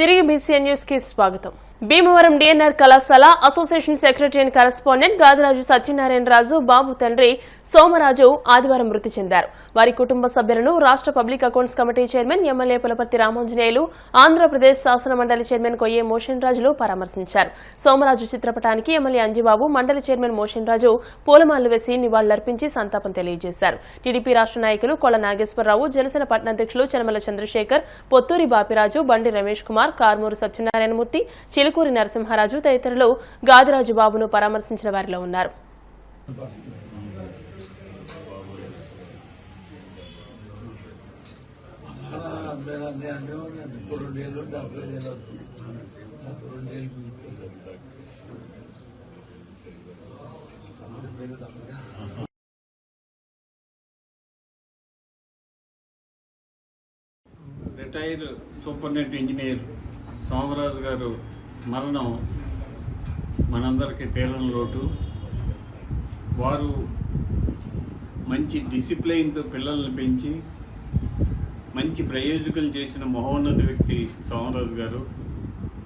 తిరిగి BCN news కి స్వాగతం. భీమవరం డిఎన్ఆర్ కళాశాల association secretary and correspondent Gadiraju Satyanarayana Raju Babu తండ్రి సోమరాజు ఆదివారం మృతి చెందారు. వారి కుటుంబ సభ్యులను రాష్ట్ర public accounts committee chairman MLA Pulaparthi Ramanjaneyulu, Andhra Pradesh శాసన మండలి చైర్మన్ కొయ్యే మోషన్ రాజులు పరామర్శించారు. సోమరాజు చిత్రపటానికి ఎమ్మెల్యే అంజిబాబు, మండలి చైర్మన్ మోషన్ రాజు పూలమాలలు వేసి నివాళులర్పించి సంతాపం తెలియజేశారు. టీడీపీ రాష్ట్ర నాయకులు కొల్ల నాగేశ్వరరావు, జనసేన పట్టణ అధ్యక్షులు చెనమల చంద్రశేఖర్, పొత్తూరి బాపిరాజు, బండి రమేష్ కుమార్, కార్మూరు సత్యనారాయణమూర్తి, చిలుకూరి నరసింహరాజు తదితరులు గాదిరాజు బాబును పరామర్శించిన వారిలో ఉన్నారు. రిటైర్డ్ సూపరింటెండెంట్ ఇంజనీర్ సోమరాజు గారు మరణం మనందరికీ తీరని లోటు. వారు మంచి డిసిప్లైన్తో పిల్లల్ని పెంచి మంచి ప్రయోజకులు చేసిన మహోన్నత వ్యక్తి సోమరాజు గారు.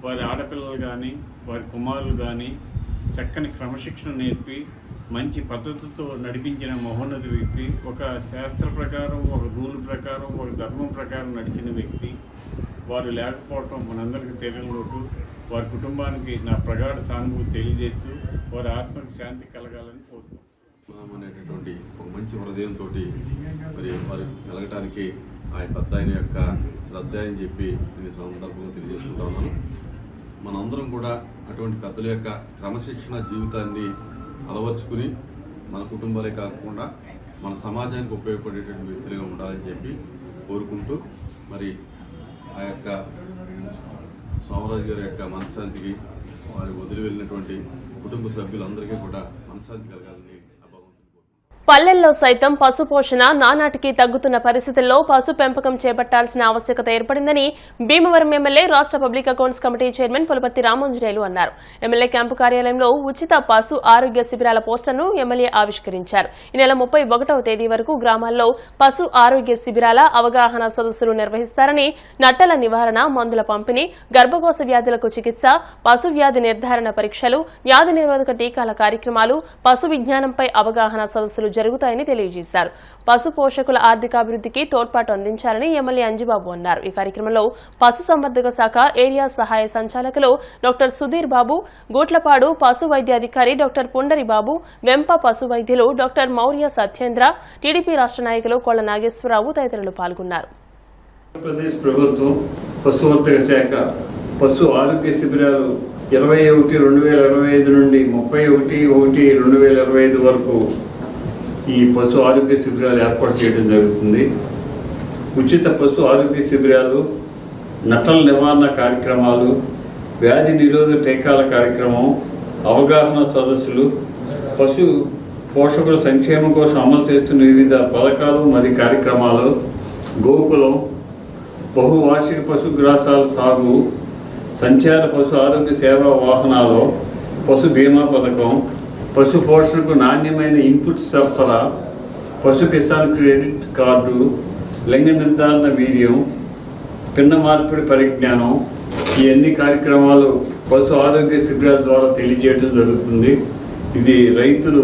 వారి ఆడపిల్లలు కానీ వారి కుమారులు కానీ చక్కని క్రమశిక్షణ నేర్పి మంచి పద్ధతితో నడిపించిన మహోన్నత వ్యక్తి. ఒక శాస్త్ర ప్రకారం, ఒక రూల్ ప్రకారం, ఒక ధర్మం ప్రకారం నడిచిన వ్యక్తి. వారు లేకపోవటం మనందరికీ తెలియని లోటు. వారి కుటుంబానికి నా ప్రగాఢ సానుభూతి తెలియజేస్తూ వారి ఆత్మకి శాంతి కలగాలని కోరుతున్నాం. అనేటటువంటి ఒక మంచి హృదయంతో మరి వారు కలగటానికి ఆ పెద్ద ఆయన యొక్క శ్రద్ధ అని చెప్పి నేను సందర్భంగా తెలియజేసుకుంటా ఉన్నాను. మనందరం కూడా అటువంటి పెద్దల యొక్క క్రమశిక్షణ జీవితాన్ని అలవర్చుకుని మన కుటుంబాలే కాకుండా మన సమాజానికి ఉపయోగపడేటువంటి వ్యక్తులుగా ఉండాలని చెప్పి కోరుకుంటూ మరి ఆ యొక్క సోమరాజు గారి యొక్క మనశ్శాంతికి వారి వదిలి వెళ్ళినటువంటి కుటుంబ సభ్యులందరికీ కూడా మనశ్శాంతి కలగాలని పల్లెల్లో సైతం పశు పోషణ నానాటికి తగ్గుతున్న పరిస్థితుల్లో పశు పెంపకం చేపట్టాల్సిన ఆవశ్యకత ఏర్పడిందని భీమవరం ఎమ్మెల్యే రాష్ట్ర public accounts committee chairman Pulaparthi Ramanjaneyulu అన్నారు. ఎమ్మెల్యే క్యాంపు కార్యాలయంలో ఉచిత పశు ఆరోగ్య శిబిరాల పోస్టర్ను ఎమ్మెల్యే ఆవిష్కరించారు. ఈ నెల 31వ తేదీ వరకు గ్రామాల్లో పశు ఆరోగ్య శిబిరాల అవగాహన సదస్సులు నిర్వహిస్తారని, నట్టల నివారణ, మందుల పంపిణీ, గర్భకోశ వ్యాధులకు చికిత్స, పశు వ్యాధి నిర్ధారణ పరీక్షలు, వ్యాధి నిరోధక టీకాల కార్యక్రమాలు, పశు విజ్ఞానంపై అవగాహన సదస్సులు జరుగుతాయని తెలియజేశారు. పశు పోషకుల ఆర్థికాభివృద్ధికి తోడ్పాటు అందించాలని ఎమ్మెల్యే అంజిబాబు అన్నారు. ఈ కార్యక్రమంలో పశు సంవర్ధక శాఖ ఏరియా సహాయ సంచాలకులు డాక్టర్ సుధీర్ బాబు, గూట్లపాడు పశు వైద్యాధికారి డాక్టర్ పుండరి బాబు, వెంప పశు వైద్యులు డాక్టర్ మౌర్య సత్యేంద్ర, టీడీపీ రాష్ట్ర నాయకులు కొల్ల నాగేశ్వరరావు తదితరులు పాల్గొన్నారు. ఆంధ్రప్రదేశ్ ప్రభుత్వం పశువర్ధక శాఖ పశు ఆరోగ్య శిబిరాలు 21/2025 నుండి 31/1/2025 వరకు ఈ పశు ఆరోగ్య శిబిరాలు ఏర్పాటు చేయడం జరుగుతుంది. ఉచిత పశు ఆరోగ్య శిబిరాలు, నట్టల నివారణ కార్యక్రమాలు, వ్యాధి నిరోధక టీకాల కార్యక్రమం, అవగాహన సదస్సులు, పశు పోషకుల సంక్షేమం కోసం అమలు చేస్తున్న వివిధ పథకాలు మరియు కార్యక్రమాలు, గోకులం, బహువార్షిక పశుగ్రాసాల సాగు, సంచార పశు ఆరోగ్య సేవా వాహనాలు, పశు బీమా పథకం, పశు పోషణకు నాణ్యమైన ఇన్పుట్ సరఫరా, పశు కిసాన్ క్రెడిట్ కార్డు, లింగ నిర్ధారణ వీర్యం, పిన్న మార్పిడి పరిజ్ఞానం, ఈ అన్ని కార్యక్రమాలు పశు ఆరోగ్య శిబిరాల ద్వారా తెలియజేయడం జరుగుతుంది. ఇది రైతులు,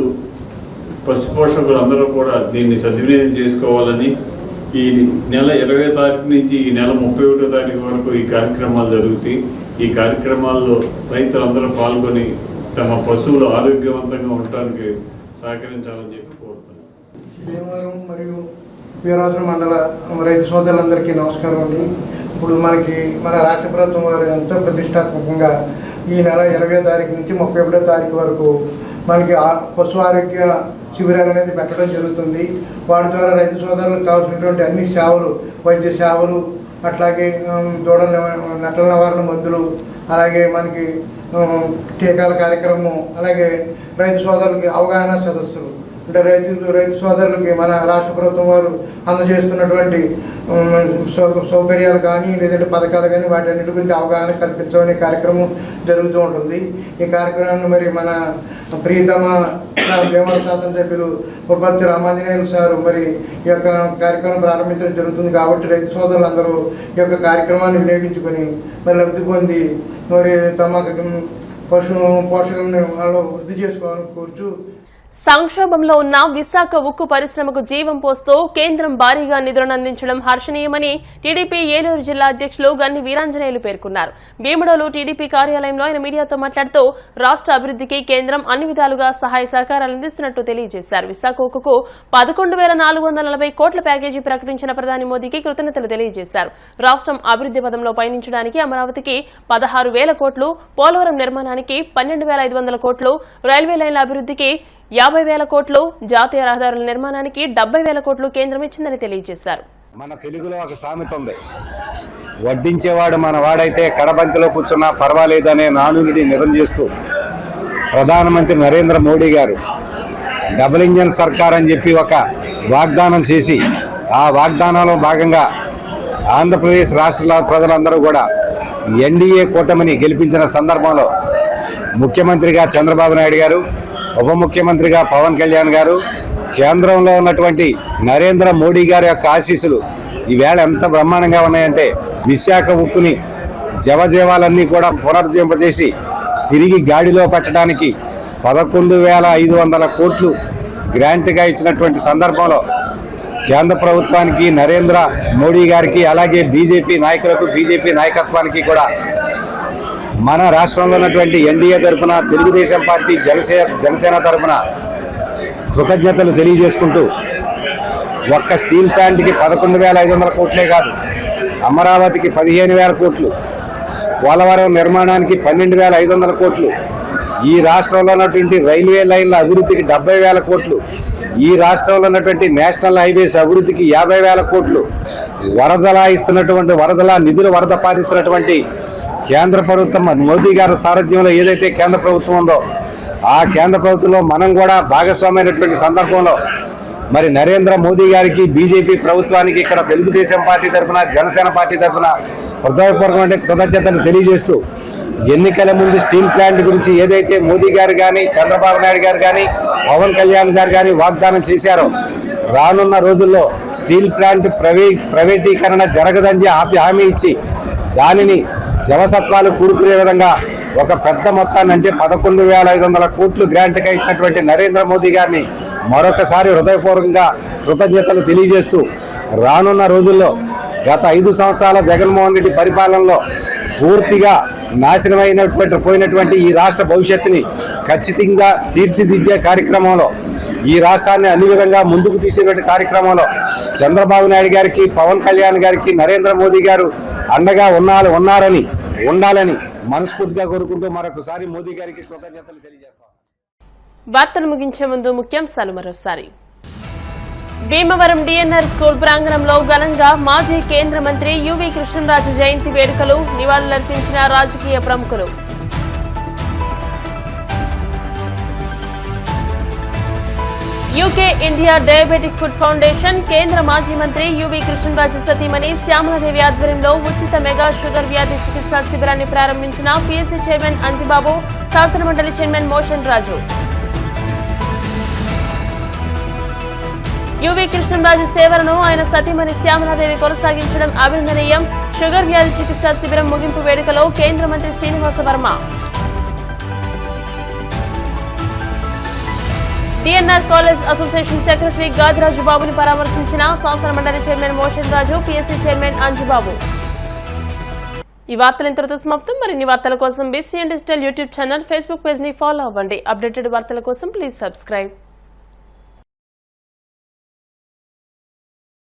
పశు పోషకులు అందరూ కూడా దీన్ని సద్వినియోగం చేసుకోవాలని ఈ నెల 20వ తారీఖు నుంచి ఈ నెల 31వ తారీఖు వరకు ఈ కార్యక్రమాలు జరుగుతాయి. ఈ కార్యక్రమాల్లో రైతులందరూ పాల్గొని తమ పశువులు ఆరోగ్యవంతంగా ఉండటానికి సహకరించాలని చెప్పి కోరుతున్నాను. భీమవరం మరియు వీరరాజు మండల రైతు సోదరులందరికీ నమస్కారం అండి. ఇప్పుడు మన రాష్ట్ర ప్రభుత్వం వారు ఎంతో ప్రతిష్టాత్మకంగా ఈ నెల 20వ తారీఖు నుంచి 31వ తారీఖు వరకు మనకి పశు ఆరోగ్య శిబిరాలు అనేది పెట్టడం జరుగుతుంది. వాటి ద్వారా రైతు సోదరులకు కావాల్సినటువంటి అన్ని సేవలు, వైద్య సేవలు, అట్లాగే నట్టల నివారణ మందులు, అలాగే మనకి టీకాల కార్యక్రమం, అలాగే రైతు సోదరులకి అవగాహన సదస్సులు, అంటే రైతు సోదరులకి మన రాష్ట్ర ప్రభుత్వం వారు అందజేస్తున్నటువంటి సౌకర్యాలు కానీ లేదంటే పథకాలు కానీ వాటి అన్నిటి గురించి అవగాహన కల్పించడం అనే కార్యక్రమం జరుగుతూ ఉంటుంది. ఈ కార్యక్రమాన్ని మరి మన ప్రియతమ భీమవరం శాసనసభ్యులు పులపర్తి రామాంజనేయులు సారు మరి ఈ యొక్క కార్యక్రమం ప్రారంభించడం జరుగుతుంది. కాబట్టి రైతు సోదరులందరూ ఈ యొక్క కార్యక్రమాన్ని వినియోగించుకొని మరి లబ్ధి పొంది మరి తమ పోషకలను వాళ్ళు వృద్ధి చేసుకోవాలని కోరుచు సంక్షోభంలో ఉన్న విశాఖ ఉక్కు పరిశ్రమకు జీవం పోస్తూ కేంద్రం భారీగా నిధులను అందించడం హర్షణీయమని టీడీపీ ఏలూరు జిల్లా అధ్యక్షులు గన్ని వీరాంజనేయులు పేర్కొన్నారు. భీముడోలు టీడీపీ కార్యాలయంలో ఆయన మీడియాతో మాట్లాడుతూ రాష్ట్ర అభివృద్ధికి కేంద్రం అన్ని విధాలుగా సహాయ సహకారాలు అందిస్తున్నట్టు తెలియజేశారు. విశాఖ ఉక్కుకు 11,440 కోట్ల ప్యాకేజీ ప్రకటించిన ప్రధాని మోదీకి కృతజ్ఞతలు తెలియజేశారు. రాష్ట్రం అభివృద్ధి పదంలో పయనించడానికి అమరావతికి 16,000 కోట్లు, పోలవరం నిర్మాణానికి 12,500 కోట్లు, రైల్వే లైన్ల అభివృద్ధికి 50,000 కోట్లు, జాతీయ రహదారుల నిర్మాణానికి 70,000 కోట్లు కేంద్రం ఇచ్చిందని తెలియజేశారు. మన తెలుగులో ఒక సామెత ఉంది, వడ్డించేవాడు మన వాడైతే కడబంతిలో కూర్చున్నా పర్వాలేదనే నానుడిని నిజం చేస్తూ ప్రధానమంత్రి నరేంద్ర మోడీ గారు డబుల్ ఇంజన్ సర్కార్ అని చెప్పి ఒక వాగ్దానం చేసి ఆ వాగ్దానంలో భాగంగా ఆంధ్రప్రదేశ్ రాష్ట్ర ప్రజలందరూ కూడా ఎన్డీఏ కూటమిని గెలిపించిన సందర్భంలో ముఖ్యమంత్రిగా చంద్రబాబు నాయుడు గారు, ఉప ముఖ్యమంత్రిగా పవన్ కళ్యాణ్ గారు, కేంద్రంలో ఉన్నటువంటి నరేంద్ర మోడీ గారి యొక్క ఆశీస్సులు ఈవేళ ఎంత బ్రహ్మాండంగా ఉన్నాయంటే విశాఖ ఉక్కుని జవజీవాలన్నీ కూడా పునరుద్ధరింపజేసి తిరిగి గాడిలో పెట్టడానికి 11,500 కోట్లు గ్రాంట్గా ఇచ్చినటువంటి సందర్భంలో కేంద్ర ప్రభుత్వానికి, నరేంద్ర మోడీ గారికి, అలాగే బీజేపీ నాయకులకు, బీజేపీ నాయకత్వానికి కూడా మన రాష్ట్రంలో ఉన్నటువంటి ఎన్డీఏ తరఫున, తెలుగుదేశం పార్టీ, జనసేన తరఫున కృతజ్ఞతలు తెలియజేసుకుంటూ ఒక్క స్టీల్ ప్లాంట్కి 11,500 కోట్లే కాదు, అమరావతికి 15,000 కోట్లు, పోలవరం నిర్మాణానికి 12,500 కోట్లు, ఈ రాష్ట్రంలో ఉన్నటువంటి రైల్వే లైన్ల అభివృద్ధికి 70,000 కోట్లు, ఈ రాష్ట్రంలో ఉన్నటువంటి నేషనల్ హైవేస్ అభివృద్ధికి 50,000 కోట్లు, వరదల నిధులు వరద పాటిస్తున్నటువంటి కేంద్ర ప్రభుత్వం మోదీ గారి సారథ్యంలో ఏదైతే కేంద్ర ప్రభుత్వం ఉందో ఆ కేంద్ర ప్రభుత్వంలో మనం కూడా భాగస్వామైనటువంటి సందర్భంలో మరి నరేంద్ర మోదీ గారికి, బీజేపీ ప్రభుత్వానికి, ఇక్కడ తెలుగుదేశం పార్టీ తరఫున, జనసేన పార్టీ తరఫున హృదయపూర్వకమైన కృతజ్ఞతలు తెలియజేస్తూ ఎన్నికల ముందు స్టీల్ ప్లాంట్ గురించి ఏదైతే మోదీ గారు కానీ, చంద్రబాబు నాయుడు గారు కానీ, పవన్ కళ్యాణ్ గారు కానీ వాగ్దానం చేశారో రానున్న రోజుల్లో స్టీల్ ప్లాంట్ ప్రైవేటీకరణ జరగదని హామీ ఇచ్చి దానిని జవసత్వాలు కూడుకునే విధంగా ఒక పెద్ద మొత్తాన్ని అంటే 11,500 కోట్లు గ్రాంట్గా ఇచ్చినటువంటి నరేంద్ర మోదీ గారిని మరొకసారి హృదయపూర్వకంగా కృతజ్ఞతలు తెలియజేస్తూ రానున్న రోజుల్లో గత 5 సంవత్సరాల జగన్మోహన్ రెడ్డి పరిపాలనలో పూర్తిగా పోయినటువంటి ఈ రాష్ట్ర భవిష్యత్తుని ఖచ్చితంగా తీర్చిదిద్దే కార్యక్రమంలో, ఈ రాష్ట్రాన్ని అన్ని విధంగా ముందుకు తీసేటువంటి కార్యక్రమంలో చంద్రబాబు నాయుడు గారికి, పవన్ కళ్యాణ్ గారికి నరేంద్ర మోదీ గారు అండగా ఉండాలని మనస్ఫూర్తిగా కోరుకుంటూ మరొకసారి మోదీ గారికి కృతజ్ఞతలు తెలియజేస్తాం. వార్తలు ముగించే ముందు ముఖ్యాంశాలు మరోసారి. భీమవరం డిఎన్ఆర్ స్కూల్ ప్రాంగణంలో ఘనంగా మాజీ కేంద్ర మంత్రి యువి కృష్ణరాజు జయంతి వేడుకలు, నివాళులర్పించిన రాజకీయ ప్రముఖులు. UK India diabetic food foundation కేంద్ర మాజీ మంత్రి యువి కృష్ణరాజు సతీమణి శ్యామలాదేవి ఆధ్వర్యంలో ఉచిత మెగా షుగర్ వ్యాధి చికిత్సా శిబిరాన్ని ప్రారంభించిన పీఎస్సీ చైర్మన్ అంజిబాబు, శాసనమండలి చైర్మన్ మోషన్ రాజు. యువి కృష్ణరాజు సేవలను ఆయన సతీమణి శ్యామలాదేవి కొనసాగించడం అభినందనీయం. షుగర్ వ్యాధి చికిత్సా శిబిరం ముగింపు వేడుకలో కేంద్ర మంత్రి Srinivasa Varma. DNR college association secretary Gadiraju బాబుని పరామర్శించిన శాసనమండలి చైర్మన్ మోషన్ రాజు, పీఎస్సీ చైర్మన్ అంజుబాబు. ఈ వార్తలు ఇంతటితో సమాప్తం. మరిన్ని వార్తల కోసం BCN digital YouTube channel, Facebook page ని ఫాలో అవ్వండి. అప్డేటెడ్ వార్తల కోసం ప్లీజ్ సబ్స్క్రైబ్.